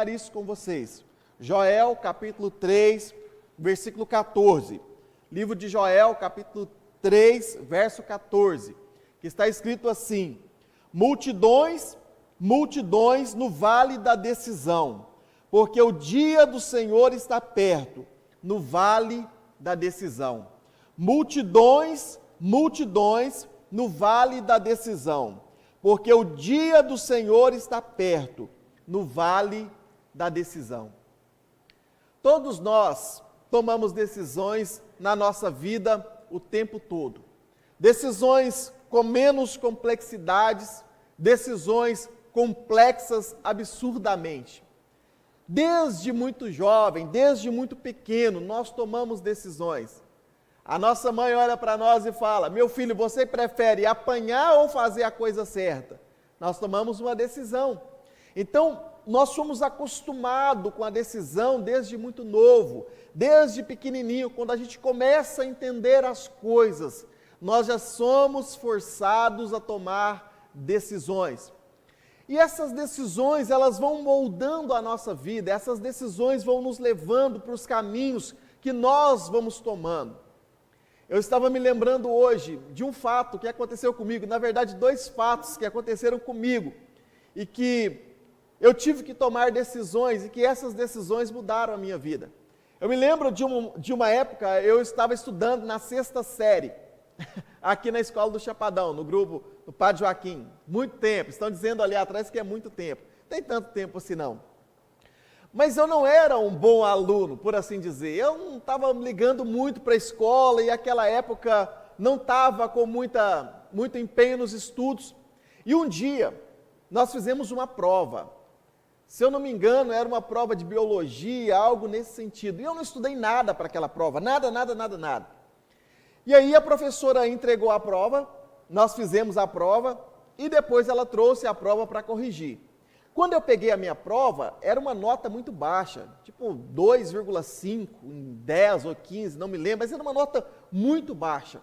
compartilhar isso com vocês. Joel, capítulo 3, versículo 14. Livro de Joel, capítulo 3, verso 14, que está escrito assim: multidões, multidões no vale da decisão, porque o dia do Senhor está perto, no vale da decisão. Multidões, multidões no vale da decisão, porque o dia do Senhor está perto, no vale da decisão. Todos nós tomamos decisões na nossa vida o tempo todo. Decisões com menos complexidades, decisões complexas absurdamente. Desde muito jovem, desde muito pequeno, nós tomamos decisões. A nossa mãe olha para nós e fala: meu filho, você prefere apanhar ou fazer a coisa certa? Nós tomamos uma decisão. Então, nós somos acostumados com a decisão desde muito novo, desde pequenininho, quando a gente começa a entender as coisas, nós já somos forçados a tomar decisões. E essas decisões, elas vão moldando a nossa vida, essas decisões vão nos levando para os caminhos que nós vamos tomando. Eu estava me lembrando hoje de um fato que aconteceu comigo, na verdade 2 fatos que aconteceram comigo, e que eu tive que tomar decisões, e que essas decisões mudaram a minha vida. Eu me lembro de uma época, eu estava estudando na 6ª série, aqui na escola do Chapadão, no grupo do Padre Joaquim, muito tempo, estão dizendo ali atrás que é muito tempo, não tem tanto tempo assim não. Mas eu não era um bom aluno, por assim dizer, eu não estava ligando muito para a escola, e naquela época não estava com muito empenho nos estudos, e um dia nós fizemos uma prova. Se eu não me engano, era uma prova de biologia, algo nesse sentido. E eu não estudei nada para aquela prova, nada. E aí a professora entregou a prova, nós fizemos a prova, e depois ela trouxe a prova para corrigir. Quando eu peguei a minha prova, era uma nota muito baixa, tipo 2,5 em 10 ou 15, não me lembro, mas era uma nota muito baixa.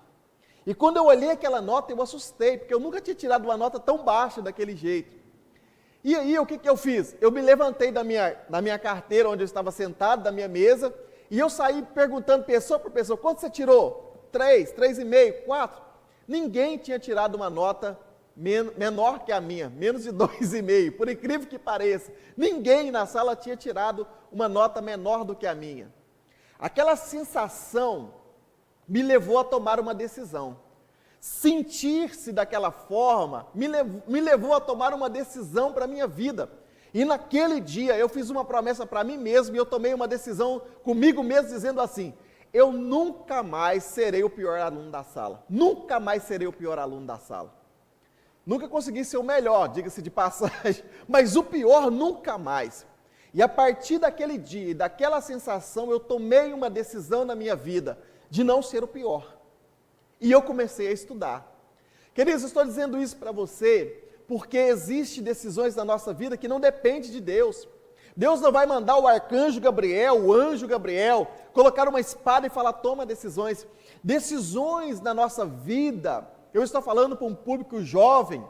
E quando eu olhei aquela nota, eu assustei, porque eu nunca tinha tirado uma nota tão baixa daquele jeito. E aí, o que eu fiz? Eu me levantei da minha carteira, onde eu estava sentado, da minha mesa, e eu saí perguntando pessoa por pessoa: quanto você tirou? 3, 3,5, 4? Ninguém tinha tirado uma nota menor que a minha, menos de 2,5, por incrível que pareça. Ninguém na sala tinha tirado uma nota menor do que a minha. Aquela sensação me levou a tomar uma decisão. Sentir-se daquela forma me levou a tomar uma decisão para a minha vida. E naquele dia eu fiz uma promessa para mim mesmo, e eu tomei uma decisão comigo mesmo, dizendo assim: eu nunca mais serei o pior aluno da sala. Nunca mais serei o pior aluno da sala. Nunca consegui ser o melhor, diga-se de passagem, mas o pior nunca mais. E a partir daquele dia, daquela sensação, eu tomei uma decisão na minha vida de não ser o pior. E eu comecei a estudar. Queridos, eu estou dizendo isso para você porque existem decisões na nossa vida que não dependem de Deus. Deus não vai mandar o arcanjo Gabriel, o anjo Gabriel, colocar uma espada e falar: toma decisões. Decisões na nossa vida, eu estou falando para um público jovem,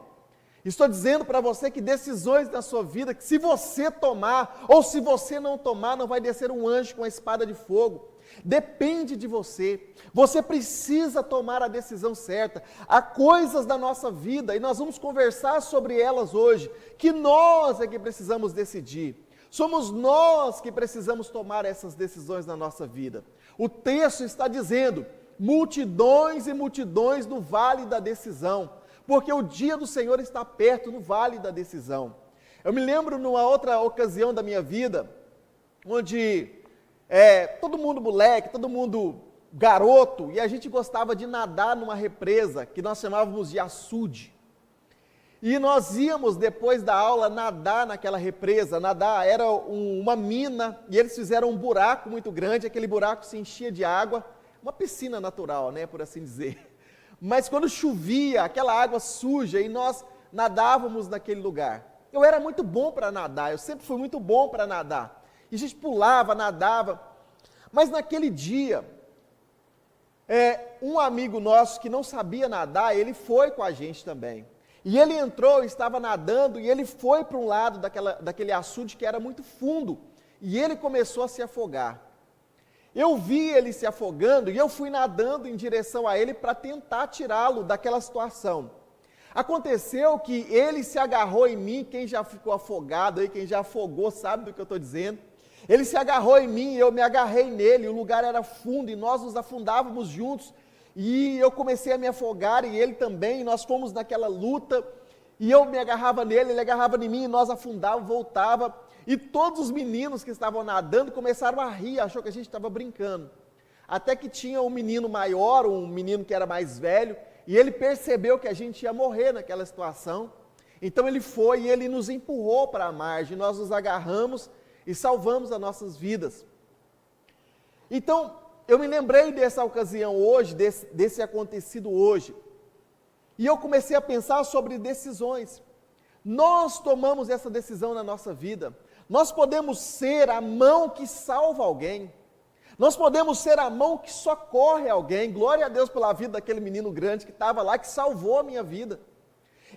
estou dizendo para você que decisões na sua vida, que se você tomar ou se você não tomar, não vai descer um anjo com a espada de fogo. Depende de você. Você precisa tomar a decisão certa. Há coisas da nossa vida, e nós vamos conversar sobre elas hoje, que nós é que precisamos decidir. Somos nós que precisamos tomar essas decisões na nossa vida. O texto está dizendo: multidões e multidões no vale da decisão, porque o dia do Senhor está perto, no vale da decisão. Eu me lembro numa outra ocasião da minha vida, onde todo mundo moleque, todo mundo garoto, e a gente gostava de nadar numa represa, que nós chamávamos de açude. E nós íamos, depois da aula, nadar naquela represa. Nadar era uma mina, e eles fizeram um buraco muito grande, aquele buraco se enchia de água, uma piscina natural, né, por assim dizer. Mas quando chovia, aquela água suja, e nós nadávamos naquele lugar. Eu era muito bom para nadar, eu sempre fui muito bom para nadar. E a gente pulava, nadava. Mas naquele dia, um amigo nosso que não sabia nadar, ele foi com a gente também. E ele entrou, estava nadando, e ele foi para um lado daquele açude que era muito fundo, e ele começou a se afogar. Eu vi ele se afogando, e eu fui nadando em direção a ele para tentar tirá-lo daquela situação. Aconteceu que ele se agarrou em mim, quem já ficou afogado aí, quem já afogou sabe do que eu estou dizendo. Ele se agarrou em mim, eu me agarrei nele, o lugar era fundo e nós nos afundávamos juntos. E eu comecei a me afogar e ele também, e nós fomos naquela luta, e eu me agarrava nele, ele agarrava em mim, e nós afundávamos, voltava, e todos os meninos que estavam nadando começaram a rir, achou que a gente estava brincando. Até que tinha um menino maior, um menino que era mais velho, e ele percebeu que a gente ia morrer naquela situação, então ele foi e ele nos empurrou para a margem, nós nos agarramos e salvamos as nossas vidas. Então, eu me lembrei dessa ocasião hoje, desse acontecido hoje, e eu comecei a pensar sobre decisões. Nós tomamos essa decisão na nossa vida, nós podemos ser a mão que salva alguém, nós podemos ser a mão que socorre alguém. Glória a Deus pela vida daquele menino grande que estava lá, que salvou a minha vida.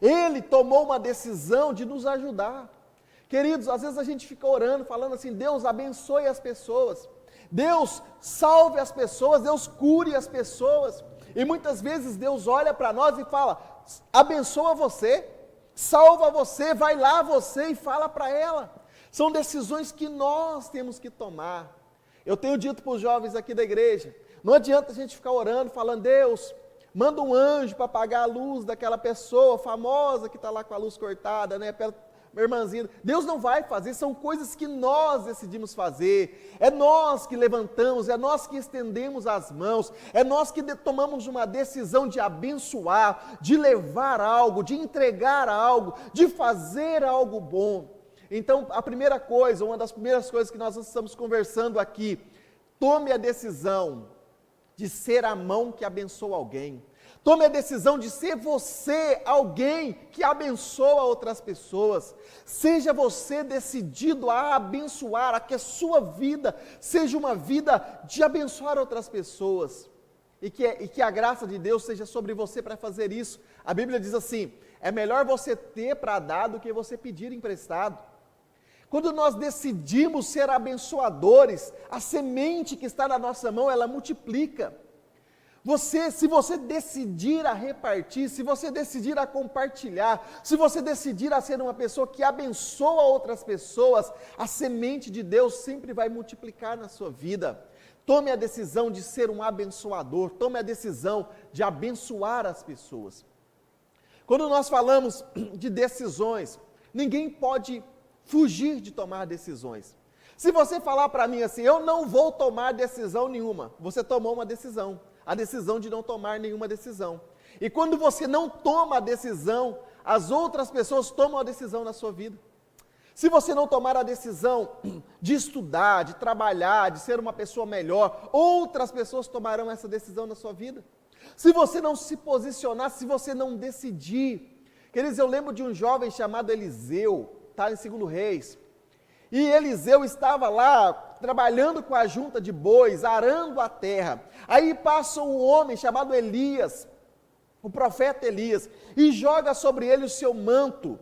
Ele tomou uma decisão de nos ajudar. Queridos, às vezes a gente fica orando, falando assim, Deus abençoe as pessoas, Deus salve as pessoas, Deus cure as pessoas, e muitas vezes Deus olha para nós e fala, abençoa você, salva você, vai lá você e fala para ela. São decisões que nós temos que tomar. Eu tenho dito para os jovens aqui da igreja, não adianta a gente ficar orando, falando, Deus, manda um anjo para apagar a luz daquela pessoa famosa que está lá com a luz cortada, né, minha irmãzinha. Deus não vai fazer, são coisas que nós decidimos fazer, é nós que levantamos, é nós que estendemos as mãos, é nós que tomamos uma decisão de abençoar, de levar algo, de entregar algo, de fazer algo bom. Então, a primeira coisa, uma das primeiras coisas que nós estamos conversando aqui, tome a decisão de ser a mão que abençoa alguém. Tome a decisão de ser você alguém que abençoa outras pessoas. Seja você decidido a abençoar, a que a sua vida seja uma vida de abençoar outras pessoas. E que a graça de Deus seja sobre você para fazer isso. A Bíblia diz assim, é melhor você ter para dar do que você pedir emprestado. Quando nós decidimos ser abençoadores, a semente que está na nossa mão, ela multiplica. Se você decidir a repartir, se você decidir a compartilhar, se você decidir a ser uma pessoa que abençoa outras pessoas, a semente de Deus sempre vai multiplicar na sua vida. Tome a decisão de ser um abençoador, tome a decisão de abençoar as pessoas. Quando nós falamos de decisões, ninguém pode fugir de tomar decisões. Se você falar para mim assim, eu não vou tomar decisão nenhuma, você tomou uma decisão, a decisão de não tomar nenhuma decisão. E quando você não toma a decisão, as outras pessoas tomam a decisão na sua vida. Se você não tomar a decisão de estudar, de trabalhar, de ser uma pessoa melhor, outras pessoas tomarão essa decisão na sua vida. Se você não se posicionar, se você não decidir. Queridos, eu lembro de um jovem chamado Eliseu, está em 2 Reis, e Eliseu estava lá, trabalhando com a junta de bois, arando a terra, aí passa um homem chamado Elias, o profeta Elias, e joga sobre ele o seu manto,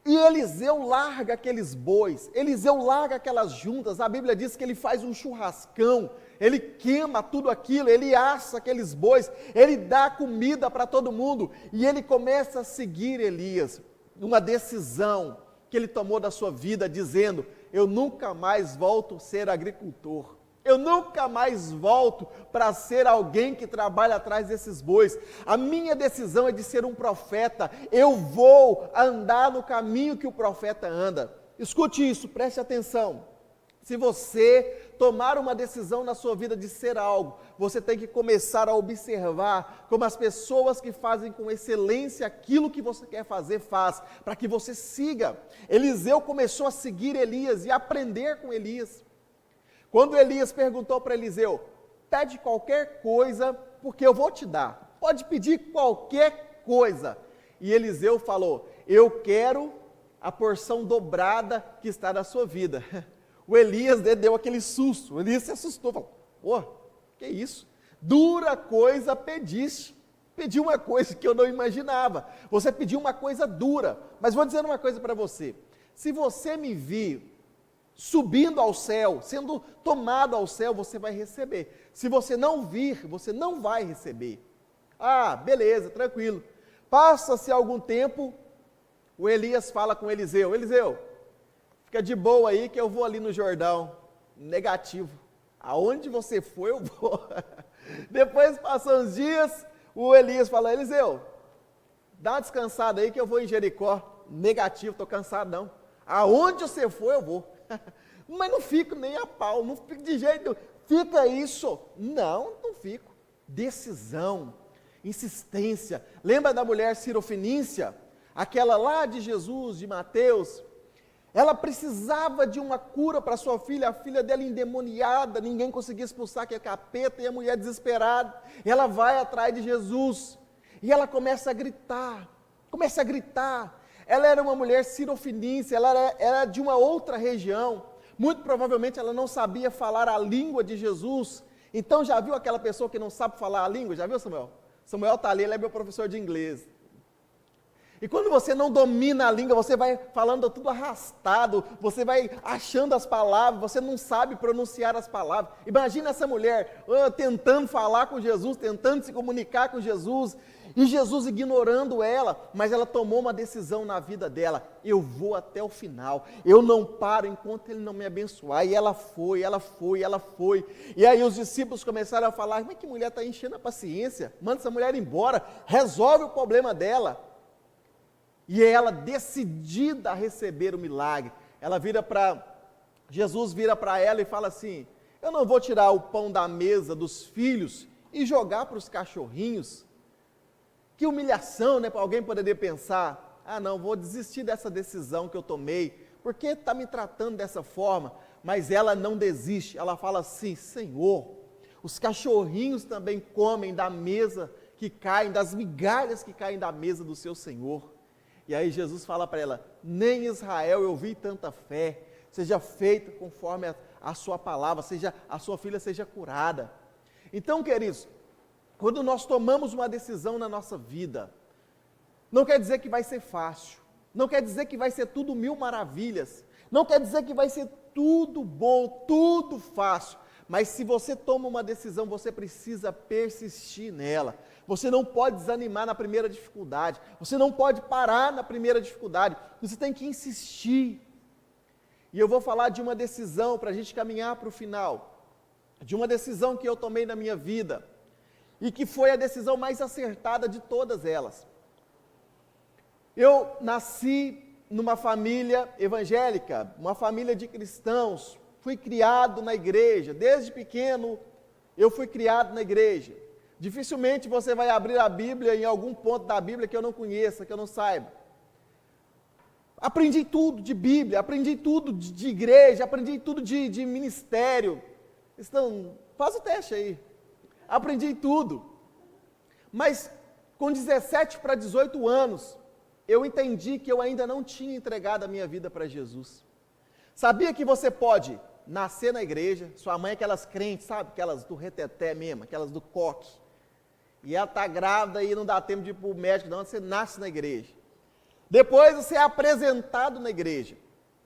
e Eliseu larga aqueles bois, Eliseu larga aquelas juntas, a Bíblia diz que ele faz um churrascão, ele queima tudo aquilo, ele assa aqueles bois, ele dá comida para todo mundo, e ele começa a seguir Elias, uma decisão que ele tomou da sua vida, dizendo, eu nunca mais volto a ser agricultor, eu nunca mais volto para ser alguém que trabalha atrás desses bois, a minha decisão é de ser um profeta, eu vou andar no caminho que o profeta anda. Escute isso, preste atenção, se você tomar uma decisão na sua vida de ser algo, você tem que começar a observar como as pessoas que fazem com excelência aquilo que você quer fazer, faz, para que você siga. Eliseu começou a seguir Elias e aprender com Elias. Quando Elias perguntou para Eliseu, pede qualquer coisa, porque eu vou te dar, pode pedir qualquer coisa. E Eliseu falou, eu quero a porção dobrada que está na sua vida. O Elias deu aquele susto, o Elias se assustou, falou, pô, que isso? Dura coisa pediste, pediu uma coisa que eu não imaginava. Você pediu uma coisa dura. Mas vou dizer uma coisa para você. Se você me vir subindo ao céu, sendo tomado ao céu, você vai receber. Se você não vir, você não vai receber. Ah, beleza, tranquilo. Passa-se algum tempo, o Elias fala com Eliseu: Eliseu, fica de boa aí que eu vou ali no Jordão. Negativo. Aonde você for, eu vou. Depois passam uns dias, o Elias fala: Eliseu, dá uma descansada aí que eu vou em Jericó. Negativo, estou cansado não. Aonde você for, eu vou. Mas não fico nem a pau, não fico de jeito nenhum. Fica isso. Não, não fico. Decisão, insistência. Lembra da mulher Sirofenícia? Aquela lá de Jesus, de Mateus? Ela precisava de uma cura para sua filha, a filha dela endemoniada, ninguém conseguia expulsar aquele capeta, e a mulher desesperada, ela vai atrás de Jesus, e ela começa a gritar, ela era uma mulher sirofenícia, ela era de uma outra região, muito provavelmente ela não sabia falar a língua de Jesus. Então já viu aquela pessoa que não sabe falar a língua? Já viu, Samuel? Samuel está ali, ele é meu professor de inglês. E quando você não domina a língua, você vai falando tudo arrastado, você vai achando as palavras, você não sabe pronunciar as palavras. Imagina essa mulher tentando falar com Jesus, tentando se comunicar com Jesus, e Jesus ignorando ela, mas ela tomou uma decisão na vida dela: eu vou até o final, eu não paro enquanto Ele não me abençoar. E ela foi. E aí os discípulos começaram a falar: mas que mulher está enchendo a paciência, manda essa mulher embora, resolve o problema dela. E ela, decidida a receber o milagre, Jesus vira para ela e fala assim: eu não vou tirar o pão da mesa dos filhos e jogar para os cachorrinhos. Que humilhação, né? Para alguém poderia pensar: ah não, vou desistir dessa decisão que eu tomei, porque está me tratando dessa forma. Mas ela não desiste, ela fala assim: Senhor, os cachorrinhos também comem da mesa que caem, das migalhas que caem da mesa do seu Senhor. E aí Jesus fala para ela: nem em Israel eu vi tanta fé, seja feita conforme a sua palavra, a sua filha seja curada. Então, queridos, quando nós tomamos uma decisão na nossa vida, não quer dizer que vai ser fácil, não quer dizer que vai ser tudo mil maravilhas, não quer dizer que vai ser tudo bom, tudo fácil, mas se você toma uma decisão, você precisa persistir nela. Você não pode desanimar na primeira dificuldade, você não pode parar na primeira dificuldade, você tem que insistir. E eu vou falar de uma decisão para a gente caminhar para o final, de uma decisão que eu tomei na minha vida, e que foi a decisão mais acertada de todas elas. Eu nasci numa família evangélica, uma família de cristãos, fui criado na igreja, desde pequeno eu fui criado na igreja. Dificilmente você vai abrir a Bíblia em algum ponto da Bíblia que eu não conheça, que eu não saiba. Aprendi tudo de Bíblia, aprendi tudo de igreja, aprendi tudo de ministério. Então, faz o teste aí. Aprendi tudo. Mas com 17 para 18 anos, eu entendi que eu ainda não tinha entregado a minha vida para Jesus. Sabia que você pode nascer na igreja, sua mãe é aquelas crentes, sabe? Aquelas do reteté mesmo, aquelas do coque. E ela está grávida e não dá tempo de ir para o médico, não, você nasce na igreja. Depois você é apresentado na igreja.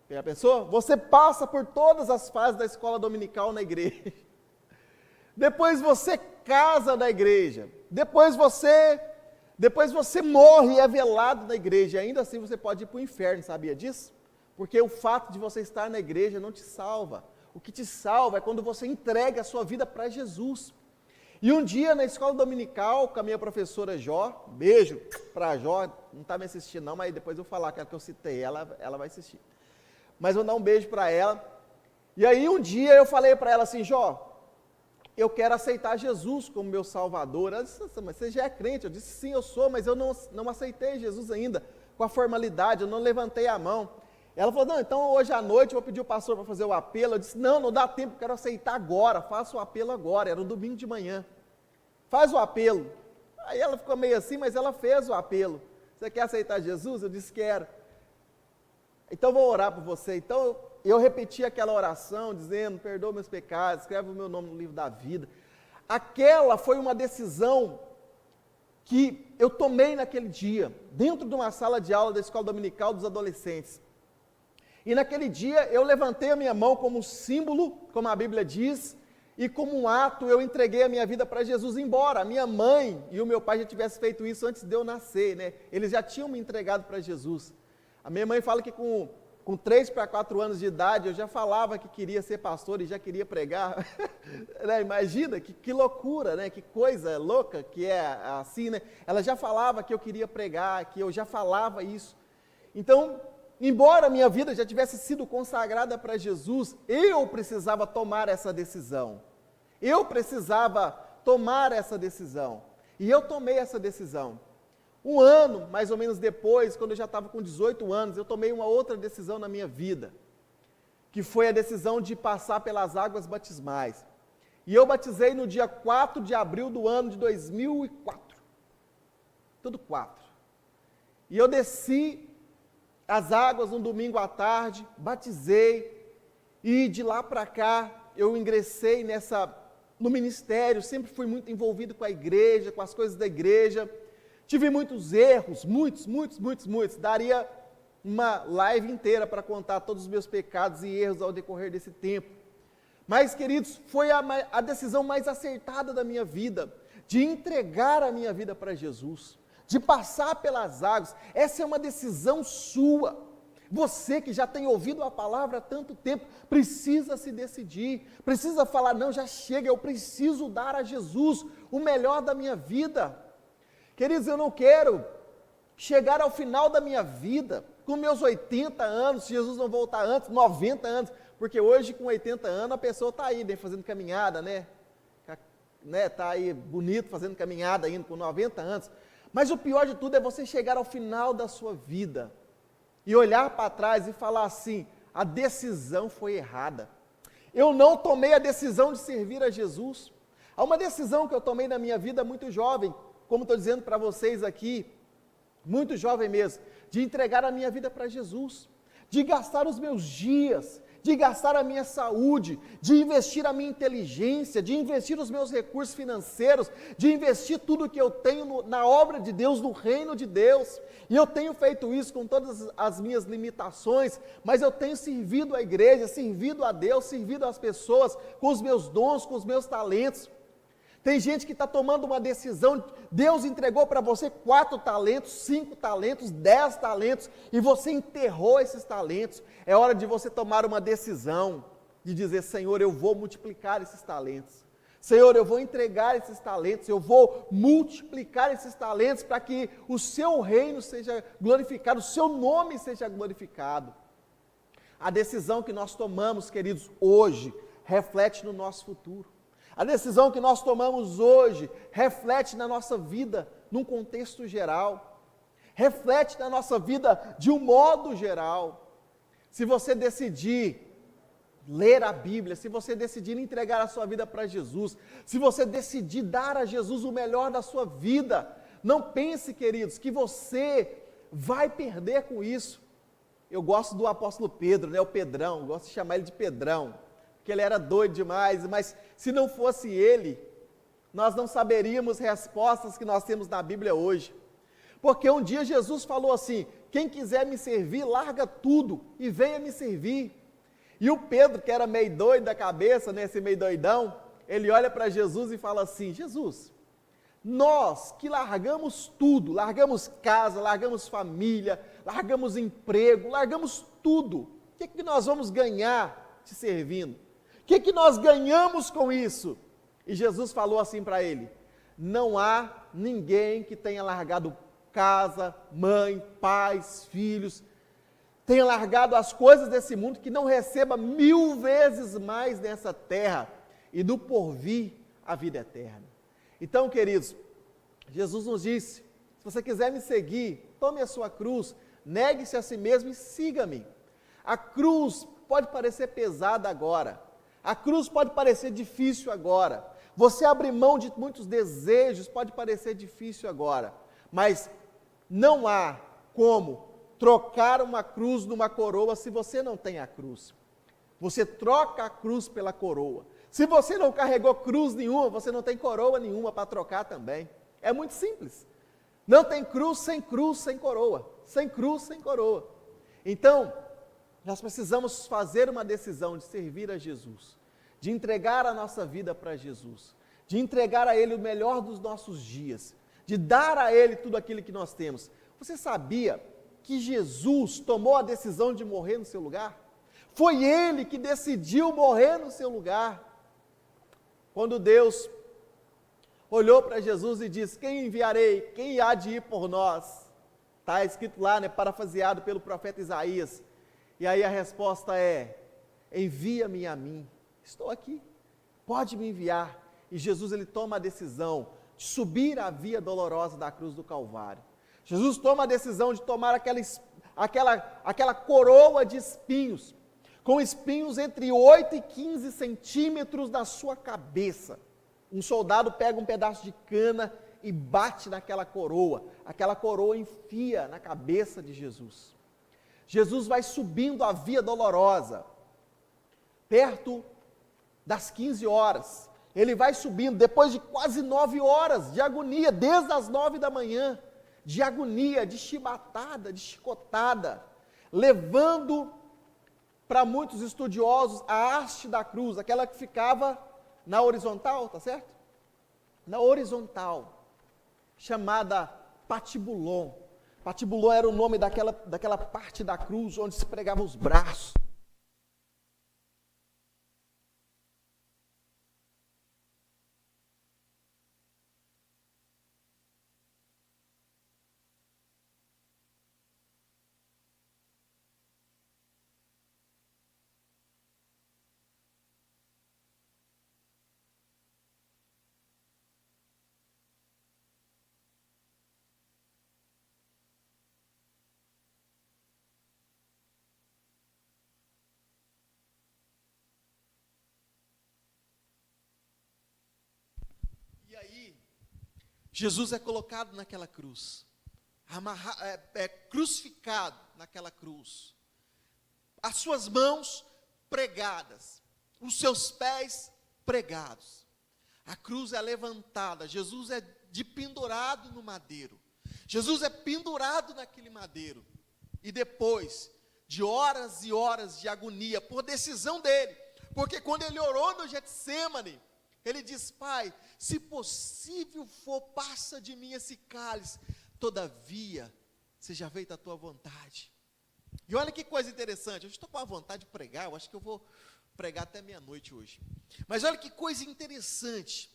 Já pensou? Você passa por todas as fases da escola dominical na igreja. Depois você casa na igreja. Depois você morre e é velado na igreja. E ainda assim você pode ir para o inferno, sabia disso? Porque o fato de você estar na igreja não te salva. O que te salva é quando você entrega a sua vida para Jesus. E um dia na escola dominical, com a minha professora Jó, beijo para a Jó, não está me assistindo não, mas depois eu falar que eu citei, ela vai assistir. Mas vou dar um beijo para ela. E aí um dia eu falei para ela assim: Jó, eu quero aceitar Jesus como meu Salvador. Ela disse: mas você já é crente? Eu disse: sim, eu sou, mas eu não aceitei Jesus ainda, com a formalidade, eu não levantei a mão. Ela falou: não, então hoje à noite eu vou pedir o pastor para fazer o apelo. Eu disse: não dá tempo, quero aceitar agora, faça o apelo agora. Era um domingo de manhã. Faz o apelo. Aí ela ficou meio assim, mas ela fez o apelo. Você quer aceitar Jesus? Eu disse: quero. Então vou orar por você. Então eu repeti aquela oração, dizendo: perdoa meus pecados, escreve o meu nome no livro da vida. Aquela foi uma decisão que eu tomei naquele dia, dentro de uma sala de aula da escola dominical dos adolescentes. E naquele dia eu levantei a minha mão como um símbolo, como a Bíblia diz, e como um ato eu entreguei a minha vida para Jesus, embora a minha mãe e o meu pai já tivessem feito isso antes de eu nascer, né? Eles já tinham me entregado para Jesus. A minha mãe fala que com 3 para 4 anos de idade eu já falava que queria ser pastor e já queria pregar. Né? Imagina, que loucura, né? Que coisa louca que é assim, né? Ela já falava que eu queria pregar, que eu já falava isso. Então, embora a minha vida já tivesse sido consagrada para Jesus, eu precisava tomar essa decisão. Eu precisava tomar essa decisão. E eu tomei essa decisão. Um ano, mais ou menos depois, quando eu já estava com 18 anos, eu tomei uma outra decisão na minha vida, que foi a decisão de passar pelas águas batismais. E eu batizei no dia 4 de abril do ano de 2004. Tudo 4. E eu desci as águas um domingo à tarde, batizei, e de lá para cá eu ingressei no ministério, sempre fui muito envolvido com a igreja, com as coisas da igreja. Tive muitos erros, muitos. Daria uma live inteira para contar todos os meus pecados e erros ao decorrer desse tempo. Mas, queridos, foi a decisão mais acertada da minha vida, de entregar a minha vida para Jesus, de passar pelas águas. Essa é uma decisão sua. Você que já tem ouvido a palavra há tanto tempo, precisa se decidir, precisa falar, não, já chega, eu preciso dar a Jesus o melhor da minha vida. Queridos, eu não quero chegar ao final da minha vida, com meus 80 anos, se Jesus não voltar antes, 90 anos, porque hoje com 80 anos a pessoa está aí, né, fazendo caminhada, né? Está aí bonito, fazendo caminhada ainda com 90 anos. Mas o pior de tudo é você chegar ao final da sua vida e olhar para trás e falar assim, a decisão foi errada. Eu não tomei a decisão de servir a Jesus. Há uma decisão que eu tomei na minha vida muito jovem, como estou dizendo para vocês aqui, muito jovem mesmo, de entregar a minha vida para Jesus, de gastar os meus dias, de gastar a minha saúde, de investir a minha inteligência, de investir os meus recursos financeiros, de investir tudo que eu tenho na obra de Deus, no reino de Deus. E eu tenho feito isso com todas as minhas limitações, mas eu tenho servido a igreja, servido a Deus, servido as pessoas, com os meus dons, com os meus talentos. Tem gente que está tomando uma decisão, Deus entregou para você 4 talentos, 5 talentos, 10 talentos, e você enterrou esses talentos. É hora de você tomar uma decisão, de dizer, Senhor, eu vou multiplicar esses talentos. Senhor, eu vou entregar esses talentos, eu vou multiplicar esses talentos para que o seu reino seja glorificado, o seu nome seja glorificado. A decisão que nós tomamos, queridos, hoje, reflete no nosso futuro. A decisão que nós tomamos hoje reflete na nossa vida, num contexto geral, reflete na nossa vida de um modo geral. Se você decidir ler a Bíblia, se você decidir entregar a sua vida para Jesus, se você decidir dar a Jesus o melhor da sua vida, não pense, queridos, que você vai perder com isso. Eu gosto do apóstolo Pedro, né, o Pedrão, gosto de chamar ele de Pedrão, que ele era doido demais, mas se não fosse ele, nós não saberíamos respostas que nós temos na Bíblia hoje. Porque um dia Jesus falou assim, quem quiser me servir, larga tudo e venha me servir. E o Pedro, que era meio doido da cabeça, né, esse meio doidão, ele olha para Jesus e fala assim, Jesus, nós que largamos tudo, largamos casa, largamos família, largamos emprego, largamos tudo, o que nós vamos ganhar te servindo? O que nós ganhamos com isso? E Jesus falou assim para ele, não há ninguém que tenha largado casa, mãe, pais, filhos, tenha largado as coisas desse mundo, que não receba 1000 vezes mais nessa terra, e do porvir a vida eterna. Então, queridos, Jesus nos disse, se você quiser me seguir, tome a sua cruz, negue-se a si mesmo e siga-me. A cruz pode parecer pesada agora, a cruz pode parecer difícil agora, você abrir mão de muitos desejos pode parecer difícil agora, mas não há como trocar uma cruz numa coroa se você não tem a cruz. Você troca a cruz pela coroa. Se você não carregou cruz nenhuma, você não tem coroa nenhuma para trocar também. É muito simples. Não tem cruz sem coroa. Sem cruz, sem coroa. Então, nós precisamos fazer uma decisão de servir a Jesus, de entregar a nossa vida para Jesus, de entregar a Ele o melhor dos nossos dias, de dar a Ele tudo aquilo que nós temos. Você sabia que Jesus tomou a decisão de morrer no seu lugar? Foi Ele que decidiu morrer no seu lugar. Quando Deus olhou para Jesus e disse: quem enviarei? Quem há de ir por nós? Está escrito lá, parafraseado pelo profeta Isaías. E aí a resposta é: envia-me a mim. Estou aqui, pode me enviar. E Jesus, ele toma a decisão de subir a via dolorosa da cruz do Calvário. Jesus toma a decisão de tomar aquela coroa de espinhos, com espinhos entre 8 e 15 centímetros na sua cabeça. Um soldado pega um pedaço de cana e bate naquela coroa enfia na cabeça de Jesus. Jesus vai subindo a via dolorosa, perto das 15 horas, ele vai subindo, depois de quase 9 horas de agonia, desde as 9 da manhã, de agonia, de chibatada, de chicotada, levando para muitos estudiosos a haste da cruz, aquela que ficava na horizontal, tá certo? Na horizontal, chamada patibulon. Patibulon era o nome daquela parte da cruz onde se pregavam os braços. E aí, Jesus é colocado naquela cruz, crucificado naquela cruz, as suas mãos pregadas, os seus pés pregados, a cruz é levantada, Jesus é pendurado no madeiro, Jesus é pendurado naquele madeiro, e depois de horas e horas de agonia, por decisão dele, porque quando ele orou no Getsêmani, ele diz: Pai, se possível for, passa de mim esse cálice, todavia, seja feita a tua vontade. E olha que coisa interessante, eu estou com a vontade de pregar, eu acho que eu vou pregar até meia-noite hoje. Mas olha que coisa interessante,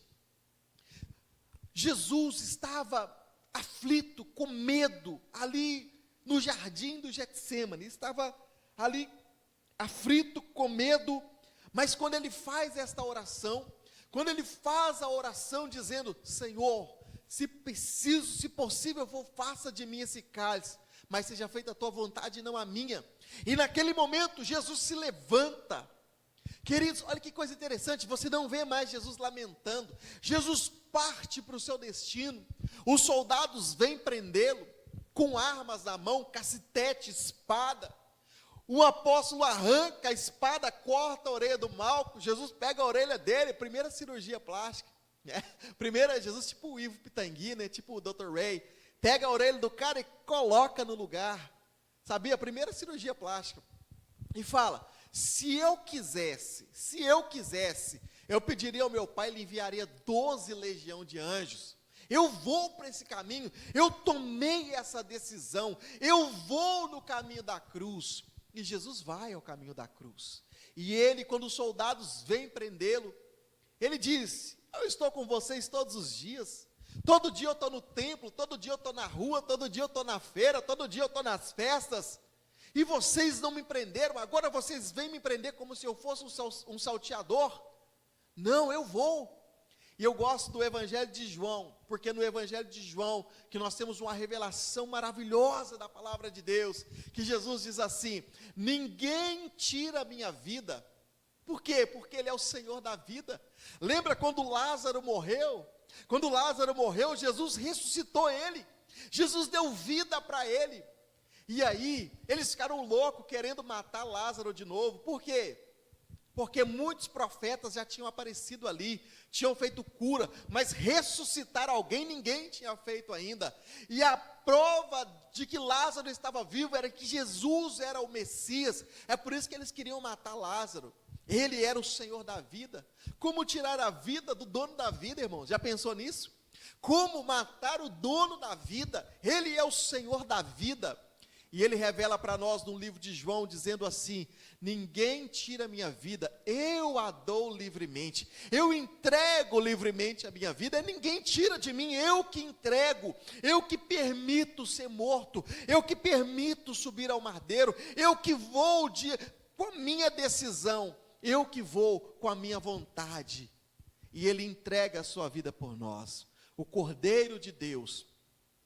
Jesus estava aflito, com medo, ali no jardim do Getsêmani, estava ali aflito, com medo, mas quando ele faz esta oração, quando ele faz a oração dizendo: Senhor, se preciso, se possível, faça de mim esse cálice, mas seja feita a tua vontade e não a minha. E naquele momento Jesus se levanta. Queridos, olha que coisa interessante, você não vê mais Jesus lamentando, Jesus parte para o seu destino, os soldados vêm prendê-lo, com armas na mão, cacetete, espada, o apóstolo arranca a espada, corta a orelha do Malco, Jesus pega a orelha dele, primeira cirurgia plástica, primeira, Jesus tipo o Ivo Pitangui, tipo o Dr. Ray, pega a orelha do cara e coloca no lugar, sabia, primeira cirurgia plástica, e fala: se eu quisesse, eu pediria ao meu pai, ele enviaria 12 legiões de anjos, eu vou para esse caminho, eu tomei essa decisão, eu vou no caminho da cruz. E Jesus vai ao caminho da cruz, e ele, quando os soldados vêm prendê-lo, ele diz: eu estou com vocês todos os dias, todo dia eu estou no templo, todo dia eu estou na rua, todo dia eu estou na feira, todo dia eu estou nas festas, e vocês não me prenderam, agora vocês vêm me prender como se eu fosse um salteador. Não, eu vou. E eu gosto do Evangelho de João, porque no Evangelho de João, que nós temos uma revelação maravilhosa da palavra de Deus, que Jesus diz assim: ninguém tira a minha vida. Por quê? Porque Ele é o Senhor da vida. Lembra quando Lázaro morreu? Quando Lázaro morreu, Jesus ressuscitou ele, Jesus deu vida para ele, e aí, eles ficaram loucos, querendo matar Lázaro de novo. Por quê? porque muitos profetas já tinham aparecido ali, tinham feito cura, mas ressuscitar alguém ninguém tinha feito ainda. E a prova de que Lázaro estava vivo era que Jesus era o Messias. É por isso que eles queriam matar Lázaro. Ele era o Senhor da vida. Como tirar a vida do dono da vida, irmãos? Já pensou nisso? Como matar o dono da vida? Ele é o Senhor da vida. E ele revela para nós no livro de João, dizendo assim: ninguém tira a minha vida, eu a dou livremente, eu entrego livremente a minha vida, ninguém tira de mim, eu que entrego, eu que permito ser morto, eu que permito subir ao madeiro, eu que vou com a minha decisão, eu que vou com a minha vontade. E ele entrega a sua vida por nós. O Cordeiro de Deus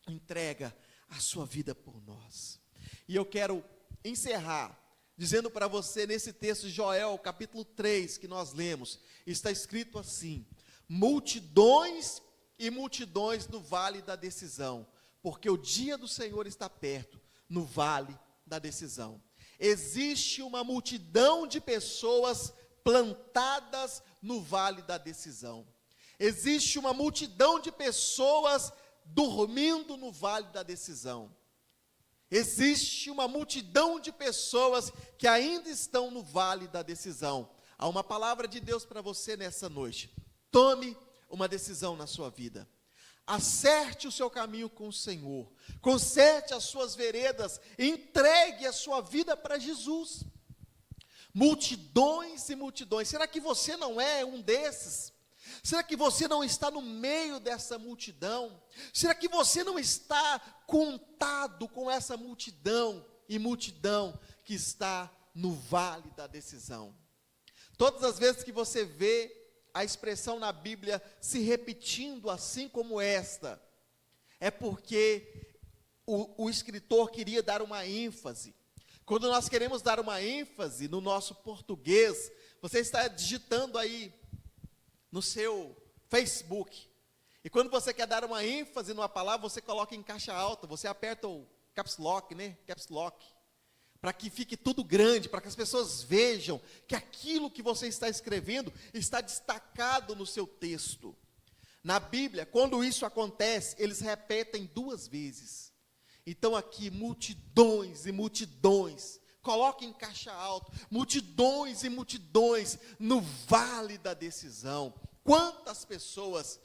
entrega a sua vida por nós. E eu quero encerrar dizendo para você, nesse texto de Joel, capítulo 3, que nós lemos, está escrito assim: multidões e multidões no vale da decisão, porque o dia do Senhor está perto, no vale da decisão. Existe uma multidão de pessoas plantadas no vale da decisão. Existe uma multidão de pessoas dormindo no vale da decisão. Existe uma multidão de pessoas que ainda estão no vale da decisão. Há uma palavra de Deus para você nessa noite. Tome uma decisão na sua vida. Acerte o seu caminho com o Senhor. Conserte as suas veredas. Entregue a sua vida para Jesus. Multidões e multidões. Será que você não é um desses? Será que você não está no meio dessa multidão? Será que você não está contado com essa multidão e multidão que está no vale da decisão? Todas as vezes que você vê a expressão na Bíblia se repetindo assim como esta, é porque o escritor queria dar uma ênfase. Quando nós queremos dar uma ênfase no nosso português, você está digitando aí no seu Facebook, e quando você quer dar uma ênfase numa palavra, você coloca em caixa alta, você aperta o caps lock, né? Caps lock, para que fique tudo grande, para que as pessoas vejam que aquilo que você está escrevendo está destacado no seu texto. Na Bíblia, quando isso acontece, eles repetem 2 vezes. Então aqui, multidões e multidões, coloque em caixa alta, multidões e multidões no vale da decisão. Quantas pessoas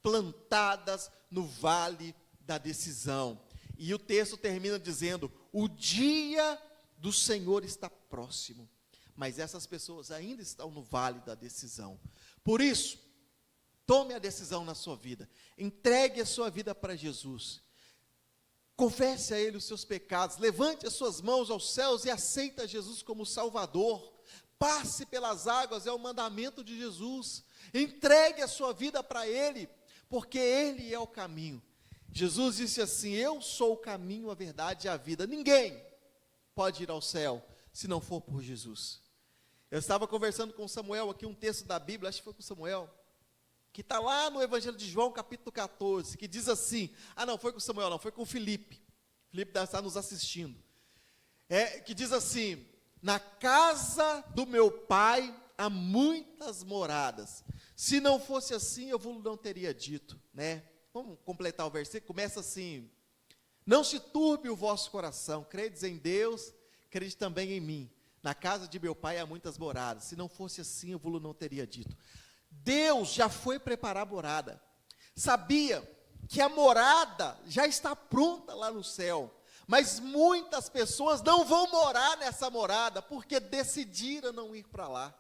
plantadas no vale da decisão. E o texto termina dizendo: o dia do Senhor está próximo. Mas essas pessoas ainda estão no vale da decisão. Por isso, tome a decisão na sua vida. Entregue a sua vida para Jesus. Confesse a Ele os seus pecados, levante as suas mãos aos céus e aceita Jesus como Salvador. Passe pelas águas, é o mandamento de Jesus. Entregue a sua vida para Ele, porque Ele é o caminho. Jesus disse assim: eu sou o caminho, a verdade e a vida. Ninguém pode ir ao céu se não for por Jesus. Eu estava conversando com Samuel aqui, um texto da Bíblia, acho que foi com Samuel, que está lá no Evangelho de João, capítulo 14, que diz assim, não, foi com Samuel não, foi com Filipe deve estar nos assistindo, que diz assim: na casa do meu pai há muitas moradas, se não fosse assim, eu vos não teria dito, né? Vamos completar o versículo, começa assim: não se turbe o vosso coração, credes em Deus, crede também em mim, na casa de meu pai há muitas moradas, se não fosse assim, eu vos não teria dito. Deus já foi preparar a morada, sabia que a morada já está pronta lá no céu, mas muitas pessoas não vão morar nessa morada, porque decidiram não ir para lá,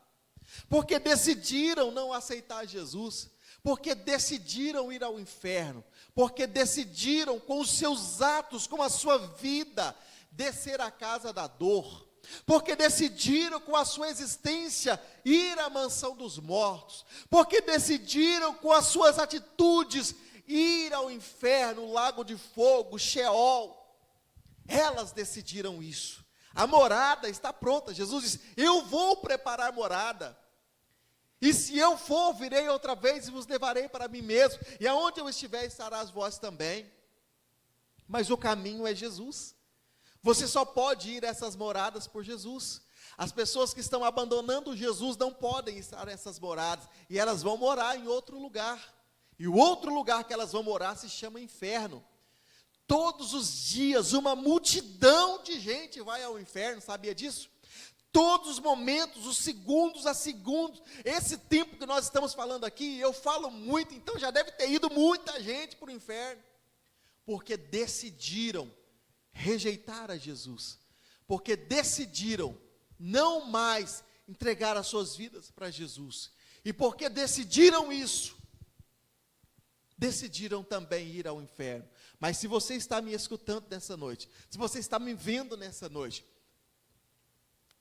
porque decidiram não aceitar Jesus, porque decidiram ir ao inferno, porque decidiram com os seus atos, com a sua vida, descer à casa da dor, porque decidiram com a sua existência ir à mansão dos mortos, porque decidiram com as suas atitudes ir ao inferno, lago de fogo, Sheol. Elas decidiram isso. A morada está pronta. Jesus disse: eu vou preparar morada, e se eu for, virei outra vez e vos levarei para mim mesmo, e aonde eu estiver, estarás vós também. Mas o caminho é Jesus. Você só pode ir a essas moradas por Jesus. As pessoas que estão abandonando Jesus não podem estar nessas moradas, e elas vão morar em outro lugar. E o outro lugar que elas vão morar se chama inferno. Todos os dias, uma multidão de gente vai ao inferno, sabia disso? Todos os momentos, os segundos a segundos, esse tempo que nós estamos falando aqui, eu falo muito, então já deve ter ido muita gente para o inferno, porque decidiram rejeitar a Jesus, porque decidiram não mais entregar as suas vidas para Jesus, e porque decidiram isso, decidiram também ir ao inferno. Mas se você está me escutando nessa noite, se você está me vendo nessa noite,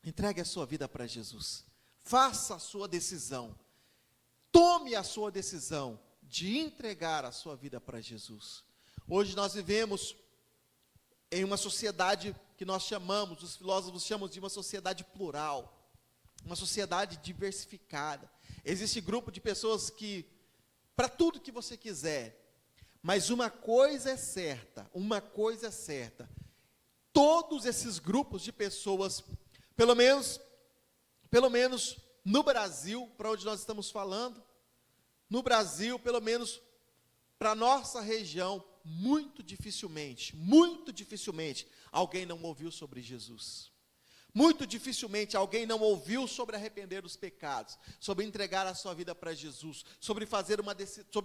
entregue a sua vida para Jesus, faça a sua decisão, tome a sua decisão de entregar a sua vida para Jesus. Hoje nós vivemos em uma sociedade que nós chamamos, os filósofos chamam de uma sociedade plural, uma sociedade diversificada. Existe grupo de pessoas que, para tudo que você quiser, mas uma coisa é certa, todos esses grupos de pessoas, pelo menos no Brasil, para onde nós estamos falando, no Brasil, pelo menos para a nossa região, muito dificilmente, alguém não ouviu sobre Jesus. Muito dificilmente alguém não ouviu sobre arrepender dos pecados, sobre entregar a sua vida para Jesus, sobre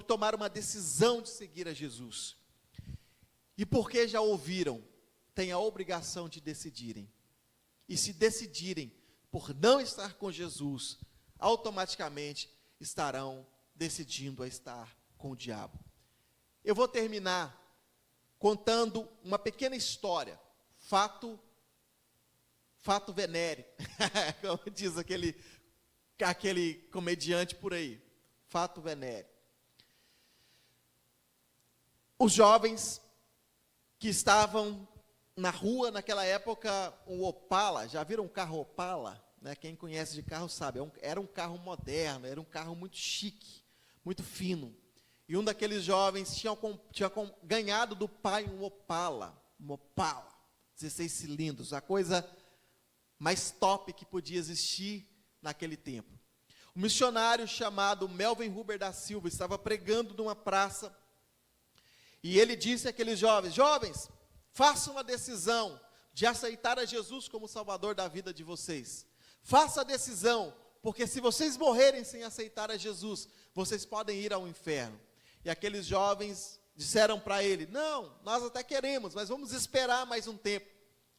tomar uma decisão de seguir a Jesus. E porque já ouviram, têm a obrigação de decidirem. E se decidirem por não estar com Jesus, automaticamente estarão decidindo a estar com o diabo. Eu vou terminar contando uma pequena história, fato venéreo, como diz aquele comediante por aí, fato venéreo. Os jovens que estavam na rua, naquela época, um Opala, já viram um carro Opala? Né? Quem conhece de carro sabe, era um carro moderno, era um carro muito chique, muito fino. E um daqueles jovens tinha ganhado do pai um Opala, 16 cilindros, a coisa mais top que podia existir naquele tempo. Um missionário chamado Melvin Huber da Silva estava pregando numa praça, e ele disse àqueles jovens, façam a decisão de aceitar a Jesus como Salvador da vida de vocês. Faça a decisão, porque se vocês morrerem sem aceitar a Jesus, vocês podem ir ao inferno. E aqueles jovens disseram para ele, não, nós até queremos, mas vamos esperar mais um tempo.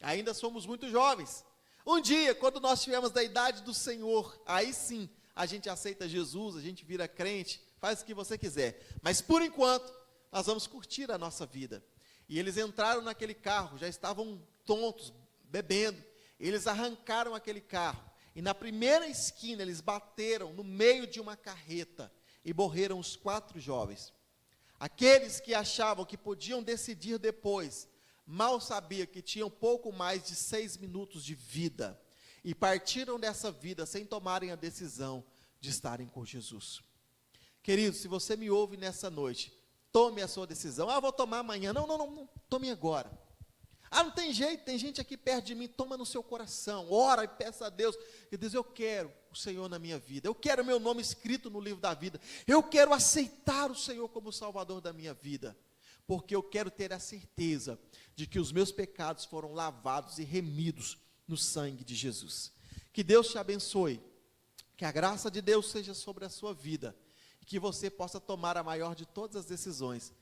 Ainda somos muito jovens. Um dia, quando nós estivermos da idade do Senhor, aí sim, a gente aceita Jesus, a gente vira crente, faz o que você quiser. Mas por enquanto, nós vamos curtir a nossa vida. E eles entraram naquele carro, já estavam tontos, bebendo. Eles arrancaram aquele carro. E na primeira esquina, eles bateram no meio de uma carreta e morreram os 4 jovens. Aqueles que achavam que podiam decidir depois, mal sabiam que tinham pouco mais de 6 minutos de vida. E partiram dessa vida sem tomarem a decisão de estarem com Jesus. Querido, se você me ouve nessa noite, tome a sua decisão. Vou tomar amanhã. Não, tome agora. Não tem jeito, tem gente aqui perto de mim, toma no seu coração, ora e peça a Deus, e diz, eu quero o Senhor na minha vida, eu quero o meu nome escrito no livro da vida, eu quero aceitar o Senhor como Salvador da minha vida, porque eu quero ter a certeza de que os meus pecados foram lavados e remidos no sangue de Jesus. Que Deus te abençoe, que a graça de Deus seja sobre a sua vida, e que você possa tomar a maior de todas as decisões,